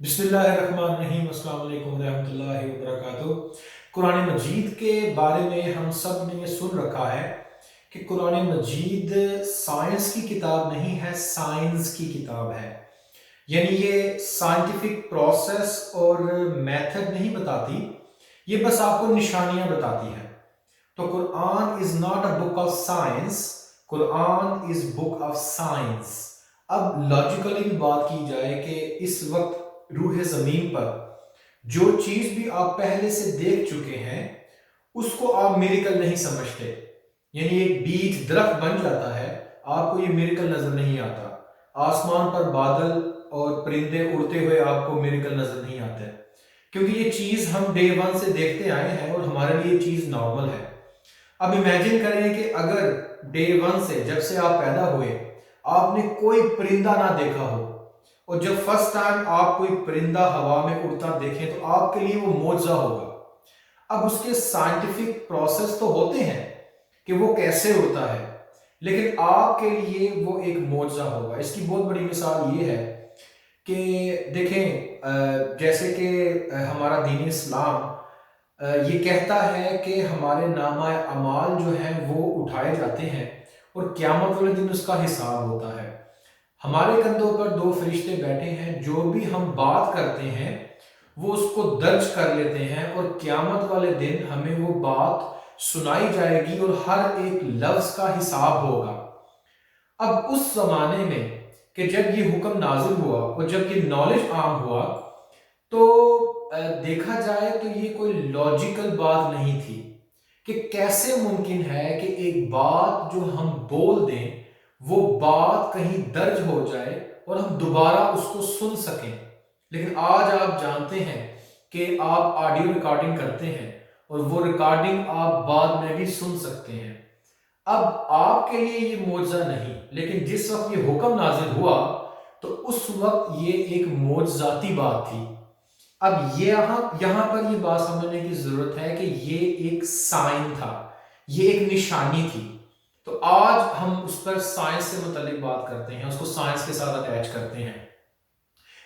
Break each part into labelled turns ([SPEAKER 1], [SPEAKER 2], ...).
[SPEAKER 1] بسم اللہ الرحمن الرحیم، السلام علیکم ورحمۃ اللہ وبرکاتہ۔ قرآن مجید کے بارے میں ہم سب نے یہ سن رکھا ہے کہ قرآن مجید سائنس کی کتاب نہیں ہے، سائنس کی کتاب ہے۔ یعنی یہ سائنٹیفک پروسیس اور میتھڈ نہیں بتاتی، یہ بس آپ کو نشانیاں بتاتی ہے۔ تو Quran is not a book of science, Quran is book of science. اب لاجیکلی بات کی جائے کہ اس وقت روح زمین پر جو چیز بھی آپ پہلے سے دیکھ چکے ہیں اس کو آپ میریکل نہیں سمجھتے۔ یعنی ایک بیج درخت بن جاتا ہے، آپ کو یہ میریکل نظر نہیں آتا۔ آسمان پر بادل اور پرندے اڑتے ہوئے آپ کو میریکل نظر نہیں آتے، کیونکہ یہ چیز ہم ڈے ون سے دیکھتے آئے ہیں اور ہمارے لیے یہ چیز نارمل ہے۔ اب امیجن کریں کہ اگر ڈے ون سے، جب سے آپ پیدا ہوئے، آپ نے کوئی پرندہ نہ دیکھا ہو، اور جب فرسٹ ٹائم آپ کوئی پرندہ ہوا میں اڑتا دیکھیں تو آپ کے لیے وہ معجزہ ہوگا۔ اب اس کے سائنٹیفک پروسیس تو ہوتے ہیں کہ وہ کیسے اڑتا ہے، لیکن آپ کے لیے وہ ایک معجزہ ہوگا۔ اس کی بہت بڑی مثال یہ ہے کہ دیکھیں، جیسے کہ ہمارا دین اسلام یہ کہتا ہے کہ ہمارے نامہ اعمال جو ہیں وہ اٹھائے جاتے ہیں اور قیامت والے دن اس کا حساب ہوتا ہے۔ ہمارے کندھوں پر دو فرشتے بیٹھے ہیں، جو بھی ہم بات کرتے ہیں وہ اس کو درج کر لیتے ہیں، اور قیامت والے دن ہمیں وہ بات سنائی جائے گی اور ہر ایک لفظ کا حساب ہوگا۔ اب اس زمانے میں کہ جب یہ حکم نازل ہوا اور جب یہ نالج عام ہوا تو دیکھا جائے تو یہ کوئی لاجیکل بات نہیں تھی کہ کیسے ممکن ہے کہ ایک بات جو ہم بول دیں وہ بات کہیں درج ہو جائے اور ہم دوبارہ اس کو سن سکیں۔ لیکن آج آپ جانتے ہیں کہ آپ آڈیو ریکارڈنگ کرتے ہیں اور وہ ریکارڈنگ آپ بعد میں بھی سن سکتے ہیں۔ اب آپ کے لیے یہ معجزہ نہیں، لیکن جس وقت یہ حکم نازل ہوا تو اس وقت یہ ایک معجزاتی بات تھی۔ اب یہاں پر یہ بات سمجھنے کی ضرورت ہے کہ یہ ایک سائن تھا، یہ ایک نشانی تھی۔ تو آج ہم اس پر سائنس سے متعلق بات کرتے ہیں، اس کو سائنس کے ساتھ اٹیچ کرتے ہیں۔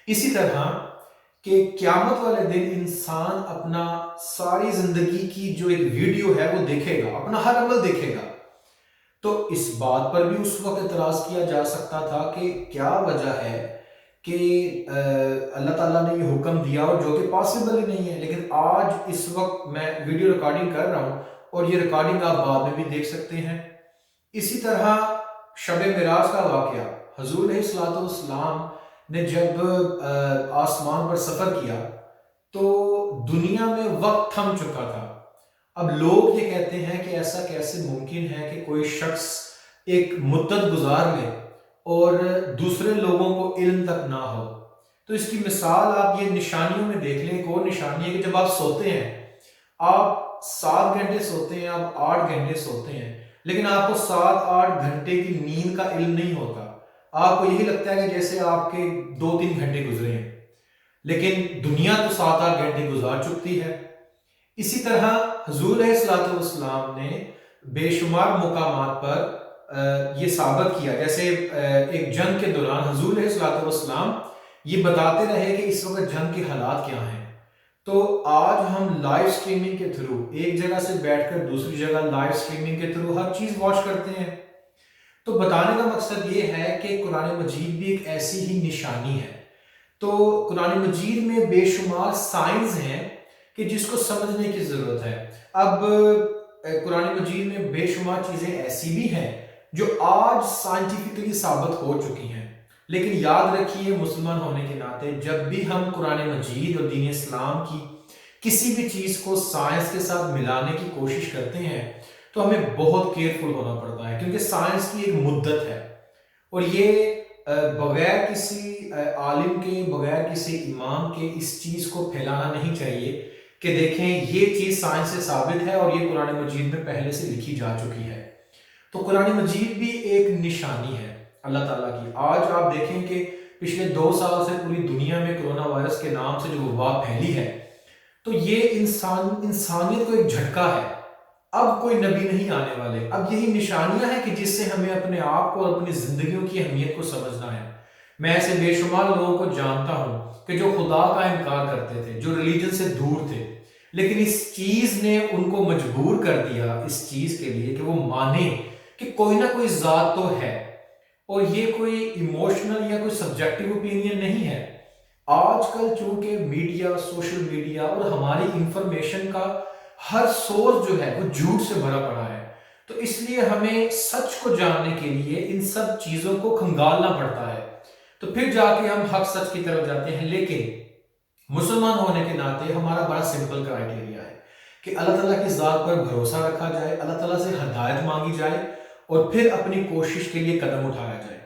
[SPEAKER 1] اسی طرح کہ قیامت والے دن انسان اپنا ساری زندگی کی جو ایک ویڈیو ہے وہ دیکھے گا، اپنا ہر عمل دیکھے گا۔ تو اس بات پر بھی اس وقت اعتراض کیا جا سکتا تھا کہ کیا وجہ ہے کہ اللہ تعالیٰ نے یہ حکم دیا اور جو کہ پاسبل ہی نہیں ہے، لیکن آج اس وقت میں ویڈیو ریکارڈنگ کر رہا ہوں اور یہ ریکارڈنگ آپ بعد میں بھی دیکھ سکتے ہیں۔ اسی طرح شب معراج کا واقعہ، حضور علیہ الصلوۃ والسلام نے جب آسمان پر سفر کیا تو دنیا میں وقت تھم چکا تھا۔ اب لوگ یہ کہتے ہیں کہ ایسا کیسے ممکن ہے کہ کوئی شخص ایک مدت گزار لے اور دوسرے لوگوں کو علم تک نہ ہو۔ تو اس کی مثال آپ یہ نشانیوں میں دیکھ لیں۔ ایک اور نشانی ہے کہ جب آپ سوتے ہیں، آپ 7 گھنٹے سوتے ہیں، آپ 8 گھنٹے سوتے ہیں، لیکن آپ کو 7-8 گھنٹے کی نیند کا علم نہیں ہوتا۔ آپ کو یہی لگتا ہے کہ جیسے آپ کے 2-3 گھنٹے گزرے ہیں، لیکن دنیا تو 7-8 گھنٹے گزار چکتی ہے۔ اسی طرح حضور علیہ الصلوۃ والسلام نے بے شمار مقامات پر یہ ثابت کیا، جیسے ایک جنگ کے دوران حضور علیہ الصلوۃ والسلام یہ بتاتے رہے کہ اس وقت جنگ کے حالات کیا ہیں۔ تو آج ہم لائیو سٹریمنگ کے تھرو ایک جگہ سے بیٹھ کر دوسری جگہ لائیو سٹریمنگ کے تھرو ہر چیز واچ کرتے ہیں۔ تو بتانے کا مقصد یہ ہے کہ قرآن مجید بھی ایک ایسی ہی نشانی ہے۔ تو قرآن مجید میں بے شمار سائنز ہیں کہ جس کو سمجھنے کی ضرورت ہے۔ اب قرآن مجید میں بے شمار چیزیں ایسی بھی ہیں جو آج سائنٹیفکلی ثابت ہو چکی ہیں، لیکن یاد رکھیے مسلمان ہونے کے ناطے جب بھی ہم قرآن مجید اور دین اسلام کی کسی بھی چیز کو سائنس کے ساتھ ملانے کی کوشش کرتے ہیں تو ہمیں بہت کیئرفل ہونا پڑتا ہے، کیونکہ سائنس کی ایک مدت ہے اور یہ بغیر کسی عالم کے، بغیر کسی امام کے اس چیز کو پھیلانا نہیں چاہیے کہ دیکھیں یہ چیز سائنس سے ثابت ہے اور یہ قرآن مجید میں پہلے سے لکھی جا چکی ہے۔ تو قرآن مجید بھی ایک نشانی ہے اللہ تعالیٰ کی۔ آج آپ دیکھیں کہ پچھلے 2 سال سے پوری دنیا میں کرونا وائرس کے نام سے جو وبا پھیلی ہے، تو یہ انسانیت کو ایک جھٹکا ہے۔ اب کوئی نبی نہیں آنے والے، اب یہی نشانیاں ہیں کہ جس سے ہمیں اپنے آپ کو اور اپنی زندگیوں کی اہمیت کو سمجھنا ہے۔ میں ایسے بے شمار لوگوں کو جانتا ہوں کہ جو خدا کا انکار کرتے تھے، جو ریلیجن سے دور تھے، لیکن اس چیز نے ان کو مجبور کر دیا اس چیز کے لیے کہ وہ مانیں کہ کوئی نہ کوئی ذات تو ہے، اور یہ کوئی ایموشنل یا کوئی سبجیکٹیو اوپینین نہیں ہے۔ آج کل چونکہ میڈیا، سوشل میڈیا اور ہماری انفارمیشن کا ہر سورس جو ہے وہ جھوٹ سے بھرا پڑا ہے، تو اس لیے ہمیں سچ کو جاننے کے لیے ان سب چیزوں کو کھنگالنا پڑتا ہے، تو پھر جا کے ہم حق سچ کی طرف جاتے ہیں۔ لیکن مسلمان ہونے کے ناطے ہمارا بڑا سمپل کرائٹیریا ہے کہ اللہ تعالیٰ کی ذات پر بھروسہ رکھا جائے، اللہ تعالیٰ سے ہدایت مانگی جائے، اور پھر اپنی کوشش کے لیے قدم اٹھایا جائے۔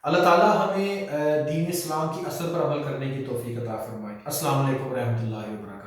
[SPEAKER 1] اللہ تعالیٰ ہمیں دین اسلام کی اصل پر عمل کرنے کی توفیق عطا فرمائے۔ السلام علیکم ورحمۃ اللہ وبرکاتہ۔